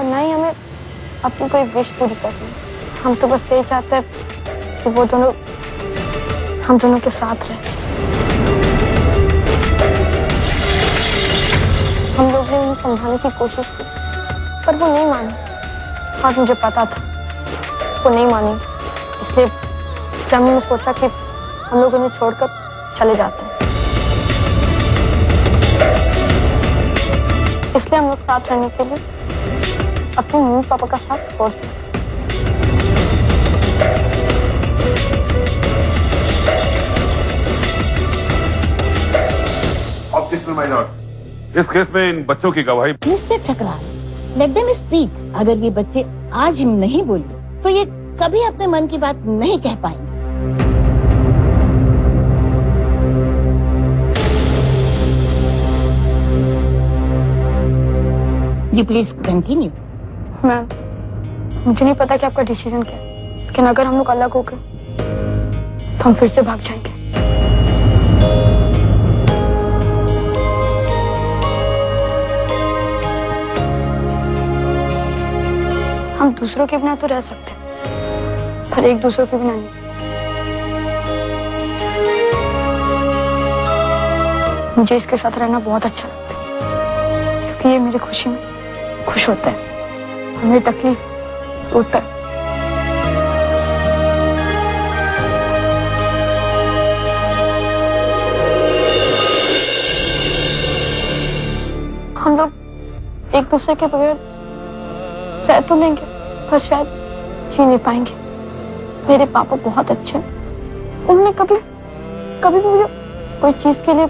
और ना ही हमें अपनी कोई विश पूरी करनी है। हम तो बस यही चाहते हैं कि वो दोनों हम दोनों के साथ रहे। हम लोग ने उन्हें समझाने की कोशिश की पर वो नहीं मानी और मुझे पता था वो नहीं मानी, इसलिए हमने सोचा कि हम लोग उन्हें छोड़कर चले जाते हैं। इसलिए हम लोग साथ रहने के लिए अपने मम्मी पापा का साथ छोड़ते हैं। ऑब्जेक्शन माय लॉर्ड, इस केस में इन बच्चों की गवाही। Mister Thakrar, let them speak. अगर ये बच्चे आज नहीं बोले तो ये कभी अपने मन की बात नहीं कह पाएंगे। You please continue. मैम, मुझे नहीं पता कि आपका डिसीजन क्या है, लेकिन अगर हम लोग अलग हो गए तो हम फिर से भाग जाएंगे। हम दूसरों के बिना तो रह सकते हैं, पर एक दूसरे के बिना नहीं। मुझे इसके साथ रहना बहुत अच्छा लगता है, क्योंकि ये मेरी खुशी में खुश होता है और मेरी तकलीफ रोता है। हम लोग एक दूसरे के बगैर रह तो लेंगे पर शायद जी नहीं पाएंगे। मेरे पापा बहुत अच्छे हैं, उन्होंने कभी कभी मुझे कोई चीज के लिए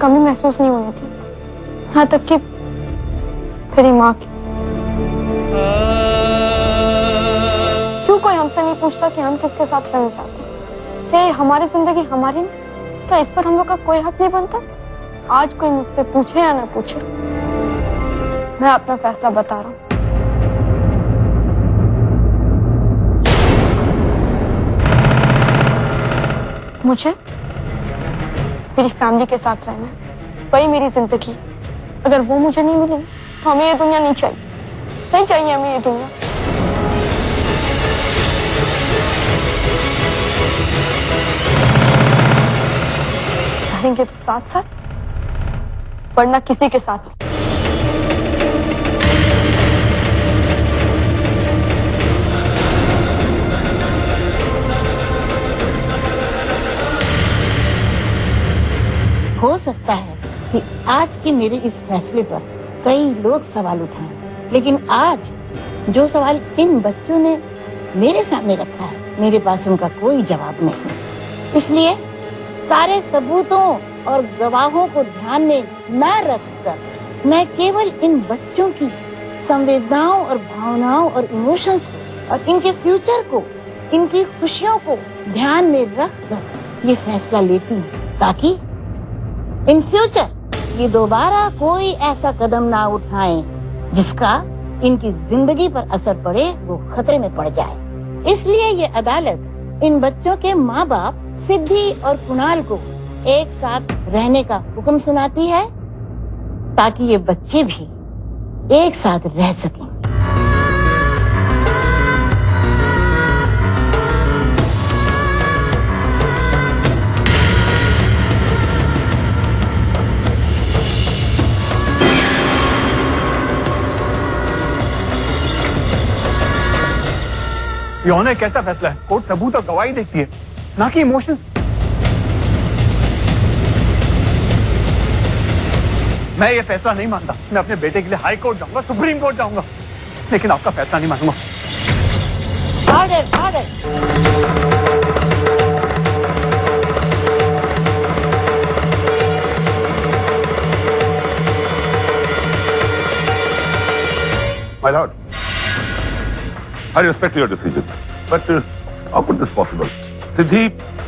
कमी महसूस नहीं होने दी, यहाँ तक कि मेरी माँ की। क्यों कोई हमसे नहीं पूछता कि हम किसके साथ रहना चाहते हैं? क्या ये हमारी जिंदगी हमारी नहीं? क्या इस पर हम लोग का कोई हक नहीं बनता? आज कोई मुझसे पूछे या ना पूछे, मैं अपना फैसला बता रहा हूँ। मुझे मेरी फैमिली के साथ रहना है, वही मेरी जिंदगी। अगर वो मुझे नहीं मिले तो हमें ये दुनिया नहीं चाहिए, नहीं चाहिए हमें ये दुनिया। चाहेंगे तो साथ साथ, वरना किसी के साथ। हो सकता है कि आज के मेरे इस फैसले पर कई लोग सवाल उठाएं, लेकिन आज जो सवाल इन बच्चों ने मेरे सामने रखा है, मेरे पास उनका कोई जवाब नहीं। इसलिए सारे सबूतों और गवाहों को ध्यान में न रखकर मैं केवल इन बच्चों की संवेदनाओं और भावनाओं और इमोशंस को और इनके फ्यूचर को, इनकी खुशियों को ध्यान में रखकर ये फैसला लेती हूँ, ताकि इन फ्यूचर ये दोबारा कोई ऐसा कदम ना उठाएं जिसका इनकी जिंदगी पर असर पड़े, वो खतरे में पड़ जाए। इसलिए ये अदालत इन बच्चों के माँ बाप सिद्धि और कुणाल को एक साथ रहने का हुक्म सुनाती है, ताकि ये बच्चे भी एक साथ रह सकें। ये कैसा फैसला है? कोर्ट सबूत और गवाही देखती है, ना कि इमोशन। मैं ये फैसला नहीं मानता। मैं अपने बेटे के लिए हाई कोर्ट जाऊंगा, सुप्रीम कोर्ट जाऊंगा, लेकिन आपका फैसला नहीं मानूंगा। Order, order. My lord, I respect your decision, but how could this possible? सिद्धि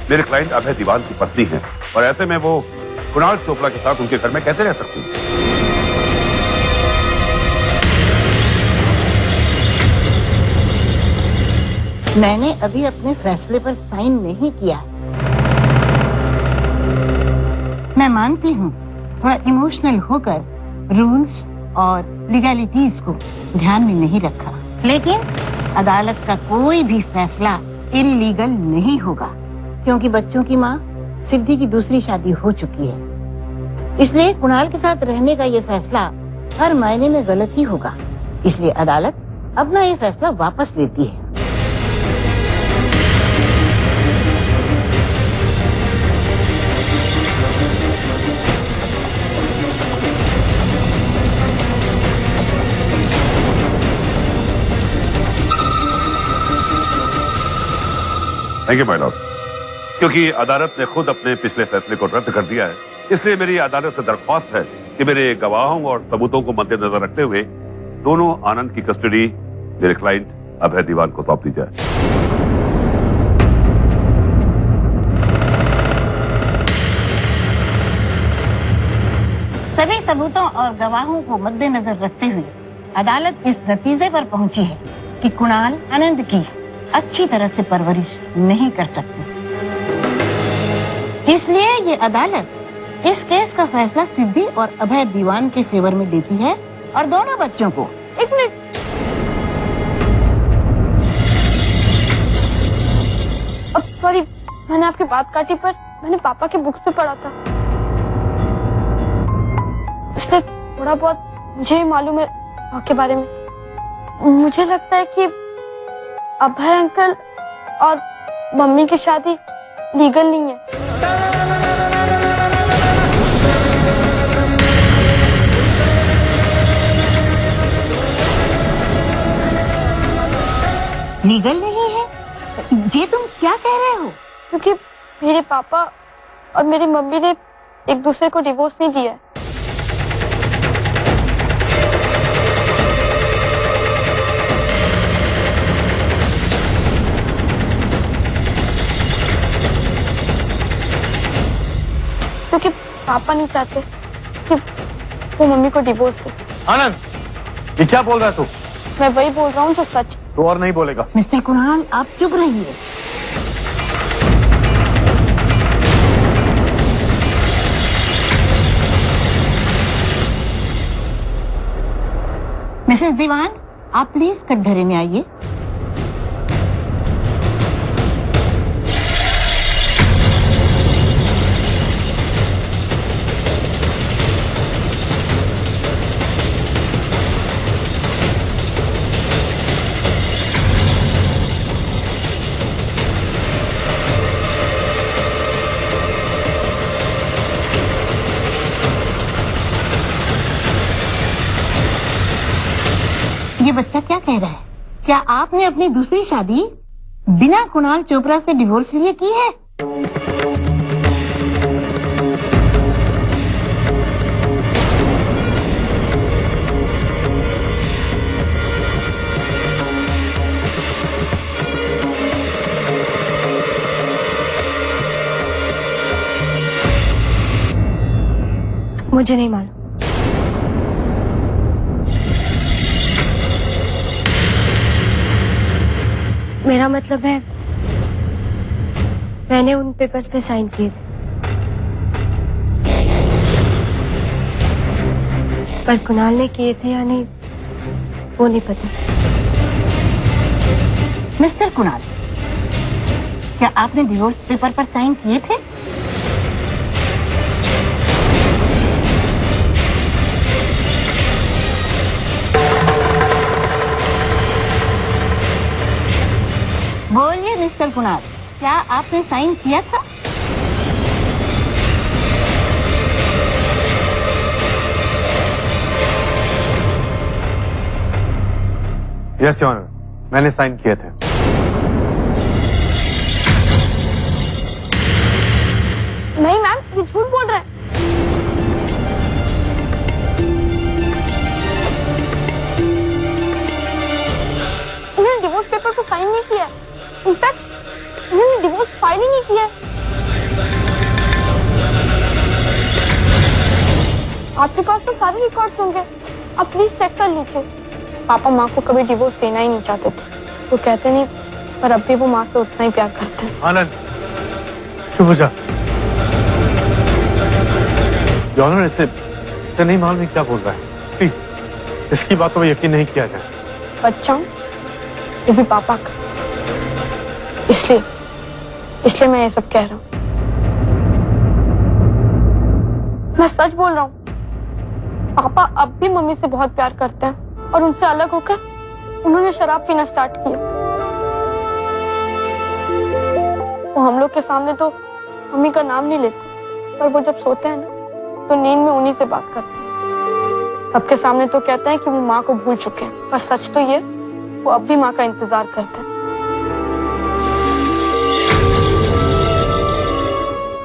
मेरे क्लाइंट अभय दीवान की पत्नी है और ऐसे में वो कुणाल चोपड़ा के साथ उनके घर में कैसे रह सकती है? मैंने अभी अपने फैसले पर साइन नहीं किया। मैं मानती हूँ थोड़ा इमोशनल होकर रूल्स और लीगैलिटीज को ध्यान में नहीं रखा। लेकिन अदालत का कोई भी फैसला इल्लीगल नहीं होगा, क्योंकि बच्चों की माँ सिद्धि की दूसरी शादी हो चुकी है। इसलिए कुणाल के साथ रहने का ये फैसला हर मायने में गलत ही होगा। इसलिए अदालत अपना ये फैसला वापस लेती है। Thank you my Lord. क्योंकि अदालत ने खुद अपने पिछले फैसले को रद्द कर दिया है, इसलिए मेरी अदालत से दरख्वास्त है कि मेरे गवाहों और सबूतों को मद्देनजर रखते हुए दोनों आनंद की कस्टडी मेरे क्लाइंट अभय दीवान को सौंप दी जाए। सभी सबूतों और गवाहों को मद्देनजर रखते हुए अदालत इस नतीजे पर पहुंची है कि कुणाल आनंद की अच्छी तरह से परवरिश नहीं कर सकते। इसलिए ये अदालत इस केस का फैसला सिद्धि और अभय दीवान के फेवर में लेती है और दोनों बच्चों को। एक मिनट, अब सॉरी, मैंने आपकी बात काटी, पर मैंने पापा के बुक्स में पढ़ा था, इसलिए थोड़ा बहुत मुझे मालूम है आपके बारे में। मुझे लगता है कि अभय अंकल और मम्मी की शादी लीगल नहीं है। लीगल नहीं है? ये तुम क्या कह रहे हो? क्योंकि मेरे पापा और मेरी मम्मी ने एक दूसरे को डिवोर्स नहीं दिया है। क्योंकि पापा नहीं चाहते कि वो मम्मी को डिवोर्स दे। आनंद, ये क्या बोल रहा है तू? मैं वही बोल रहा हूँ जो सच। तू और नहीं बोलेगा। मिस्टर कुणाल, आप चुप रहिए। मिसेस दीवान, आप प्लीज कटघरे में आइए। ये बच्चा क्या कह रहा है? क्या आपने अपनी दूसरी शादी बिना कुणाल चोपड़ा से डिवोर्स लिए की है? मुझे नहीं मालूम। मेरा मतलब है, मैंने उन पेपर्स पे साइन किए थे, पर कुणाल ने किए थे या नहीं वो नहीं पता। मिस्टर कुणाल, क्या आपने डिवोर्स पेपर पर साइन किए थे? बोलिए मिस्टर कुणाल, क्या आपने साइन किया था? यस योर ऑनर, मैंने साइन किए थे। नहीं मैम, ये झूठ बोल रहा है। उन्होंने डिवोर्स पेपर पर साइन नहीं किया। इनफैक्ट उन्होंने डिवोर्स फाइल ही नहीं किया। आपके पास तो सारे रिकॉर्ड्स होंगे, आप प्लीज चेक कर लीजिए। पापा माँ को कभी डिवोर्स देना ही नहीं चाहते थे, वो कहते नहीं, पर अब भी वो माँ से उतना ही प्यार करते हैं। आनंद, चुप हो जा। योर ऑनर, इससे नहीं मालूम क्या बोल रहा है। प्लीज इसकी बातों में यकीन नहीं किया जाए। बच्चा हूं, ये भी पापा का, इसलिए मैं ये सब कह रहा हूं। मैं सच बोल रहा हूँ। पापा अब भी मम्मी से बहुत प्यार करते हैं और उनसे अलग होकर उन्होंने शराब पीना स्टार्ट किया। वो हम लोग के सामने तो मम्मी का नाम नहीं लेते, पर वो जब सोते हैं ना तो नींद में उन्हीं से बात करते हैं। सबके सामने तो कहते हैं कि वो माँ को भूल चुके हैं, पर सच तो ये वो अब भी माँ का इंतजार करते हैं।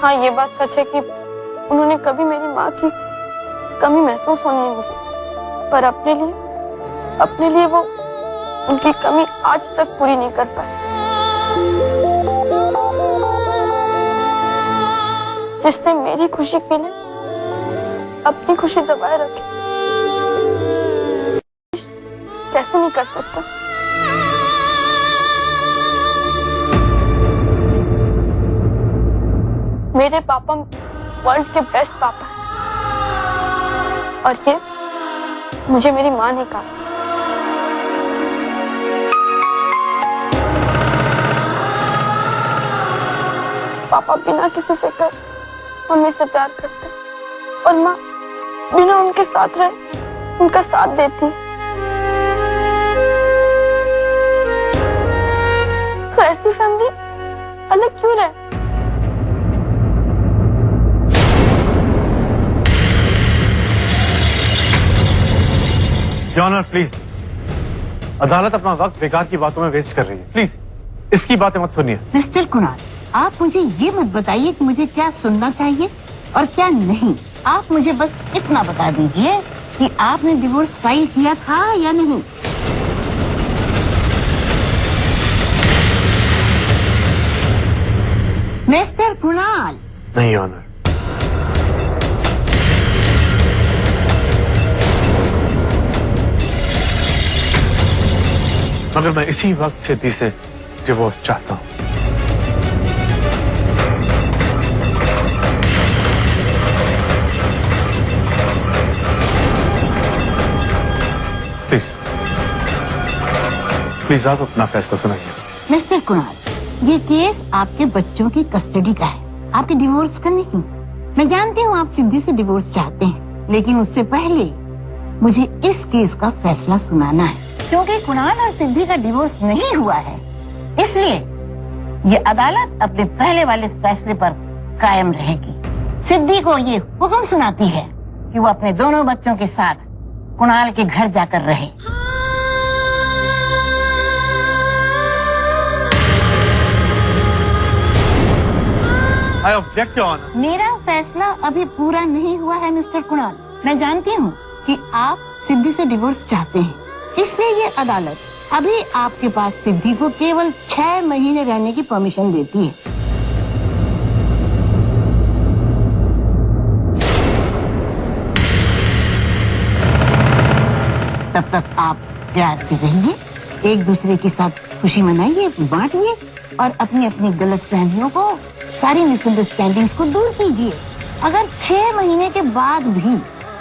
हाँ, ये बात सच है कि उन्होंने कभी मेरी माँ की कमी महसूस होने नहीं दी, पर अपने लिए वो उनकी कमी आज तक पूरी नहीं कर पाए। जिसने मेरी खुशी के लिए अपनी खुशी दबाए रखी, कैसे नहीं कर सकता। मेरे पापा वर्ल्ड के बेस्ट पापा हैं, और ये मुझे मेरी माँ ने कहा। पापा बिना किसी से कर मम्मी से प्यार करते, और माँ बिना उनके साथ रहे उनका साथ देती। तो ऐसी फैमिली अलग क्यों रहे? जॉनर प्लीज, अदालत अपना वक्त बेकार की बातों में वेस्ट कर रही है। प्लीज इसकी बातें मत सुनिए। मिस्टर कुणाल, आप मुझे ये मत बताइए कि मुझे क्या सुनना चाहिए और क्या नहीं। आप मुझे बस इतना बता दीजिए कि आपने डिवोर्स फाइल किया था या नहीं। मिस्टर कुणाल। नहीं ऑनर। मगर मैं इसी वक्त सिद्धि से डिवोर्स चाहता हूं। प्लीज आप अपना फैसला सुनाइए। मिस्टर कुणाल, ये केस आपके बच्चों की कस्टडी का है, आपके डिवोर्स का नहीं। मैं जानती हूँ आप सिद्धि से डिवोर्स चाहते हैं, लेकिन उससे पहले मुझे इस केस का फैसला सुनाना है। क्योंकि कुणाल और सिद्धि का डिवोर्स नहीं हुआ है, इसलिए ये अदालत अपने पहले वाले फैसले पर कायम रहेगी। सिद्धि को ये हुक्म सुनाती है कि वो अपने दोनों बच्चों के साथ कुणाल के घर जाकर रहे। I object, Your Honor. मेरा फैसला अभी पूरा नहीं हुआ है मिस्टर कुणाल। मैं जानती हूँ कि आप सिद्धि से डिवोर्स चाहते हैं, इसलिए ये अदालत अभी आपके पास सिद्धि को केवल 6 महीने रहने की परमिशन देती है। तब तक आप प्यार से रहिए, एक दूसरे के साथ खुशी मनाइए, बांटिए और अपनी अपनी गलतफहमियों को, सारी मिसअंडरस्टैंडिंग्स को दूर कीजिए। अगर 6 महीने के बाद भी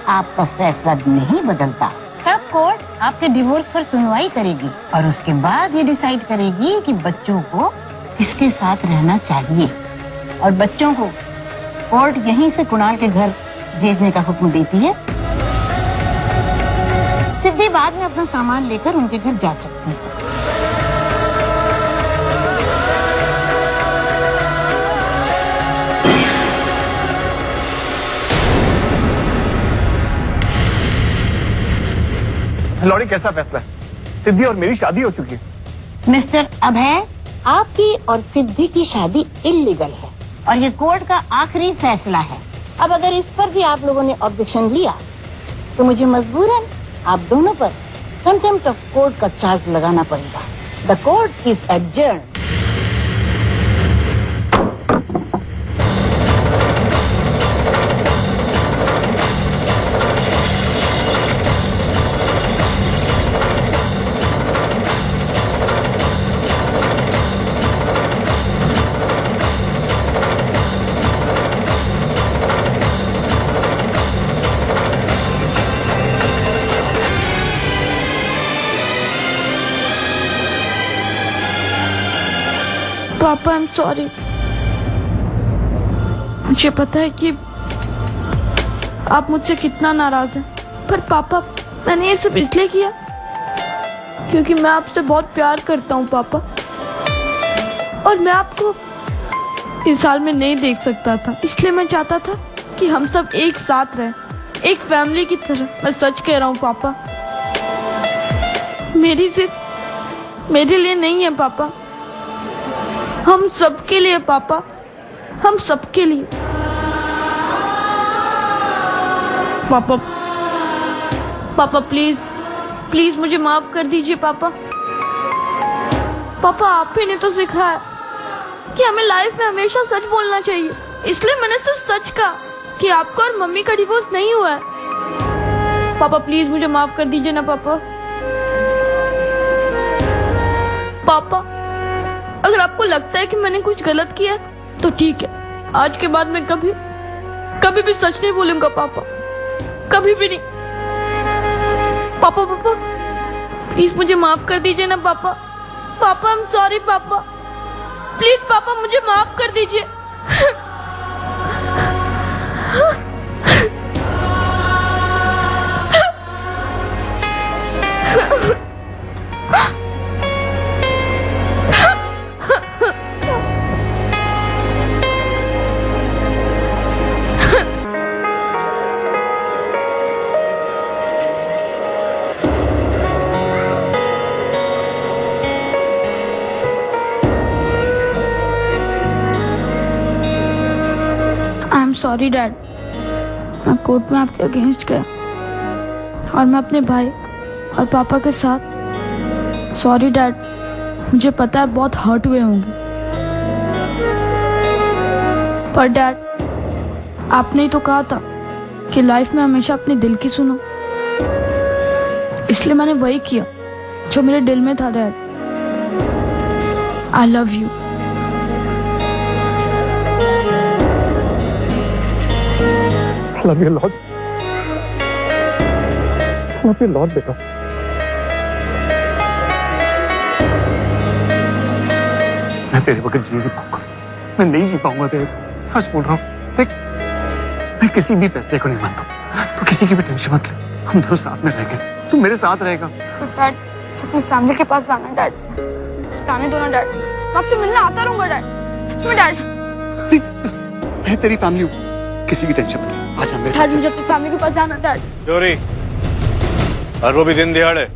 आपका फैसला नहीं बदलता, तब कोर्ट आपके डिवोर्स पर सुनवाई करेगी और उसके बाद ये डिसाइड करेगी कि बच्चों को किसके साथ रहना चाहिए। और बच्चों को कोर्ट यहीं से कुणाल के घर भेजने का हुक्म देती है। सिद्धि बाद में अपना सामान लेकर उनके घर जा सकती है। लॉरी, कैसा फैसला है? सिद्धि और मेरी शादी हो चुकी है। मिस्टर अभय, आपकी और सिद्धि की शादी इल्लीगल है और ये कोर्ट का आखिरी फैसला है। अब अगर इस पर भी आप लोगों ने ऑब्जेक्शन लिया तो मुझे मजबूरन आप दोनों पर कंटेम्प्ट ऑफ कोर्ट का चार्ज लगाना पड़ेगा। The court is adjourned. पापा आई एम सॉरी। मुझे पता है कि आप मुझसे कितना नाराज हैं, पर पापा मैंने ये सब इसलिए किया क्योंकि मैं आपसे बहुत प्यार करता हूँ पापा, और मैं आपको इस हाल में नहीं देख सकता था, इसलिए मैं चाहता था कि हम सब एक साथ रहें, एक फैमिली की तरह। मैं सच कह रहा हूँ पापा, मेरी जिद मेरे लिए नहीं है पापा, हम सबके लिए पापा, हम सबके लिए। पापा पापा प्लीज प्लीज मुझे माफ कर दीजिए पापा। पापा आप ही ने तो सिखाया कि हमें लाइफ में हमेशा सच बोलना चाहिए, इसलिए मैंने सिर्फ सच कहा कि आपका और मम्मी का डिवोर्स नहीं हुआ है। पापा प्लीज मुझे माफ कर दीजिए ना पापा। पापा अगर आपको लगता है कि मैंने कुछ गलत किया है तो ठीक है, आज के बाद मैं कभी भी सच नहीं बोलूंगा पापा, कभी भी नहीं। पापा पापा प्लीज मुझे माफ कर दीजिए ना पापा। पापा आई एम सॉरी पापा, प्लीज पापा मुझे माफ कर दीजिए। आई एम सॉरी डैड, मैं कोर्ट में आपके अगेंस्ट गया और मैं अपने भाई और पापा के साथ। सॉरी डैड, मुझे पता है बहुत हर्ट हुए होंगे, पर डैड आपने ही तो कहा था कि लाइफ में हमेशा अपने दिल की सुनो, इसलिए मैंने वही किया जो मेरे दिल में था dad. I love you. Love you Lord, love you Lord बेटा। मैं तेरे बगैर जी नहीं पाऊंगा, मैं नहीं जी पाऊंगा तेरे, सच बोल रहा हूँ। देख मैं किसी भी फैसले को नहीं मानता, तो किसी की भी टेंशन मत ले, हम दोनों साथ में रहेंगे, तू मेरे साथ रहेगा। डैड अपनी फैमिली के पास जाना डैड, जाने दो ना डैड, मैं आपसे मिलने आता रहूंगा डैड, सच में डैड। मैं तेरी फैमिली हूँ, किसी की टेंशन मत ले, आज हम मेरे साथ मुझे अपनी फैमिली के पास जाना डैड। चोरी और वो भी दिन दिहाड़े।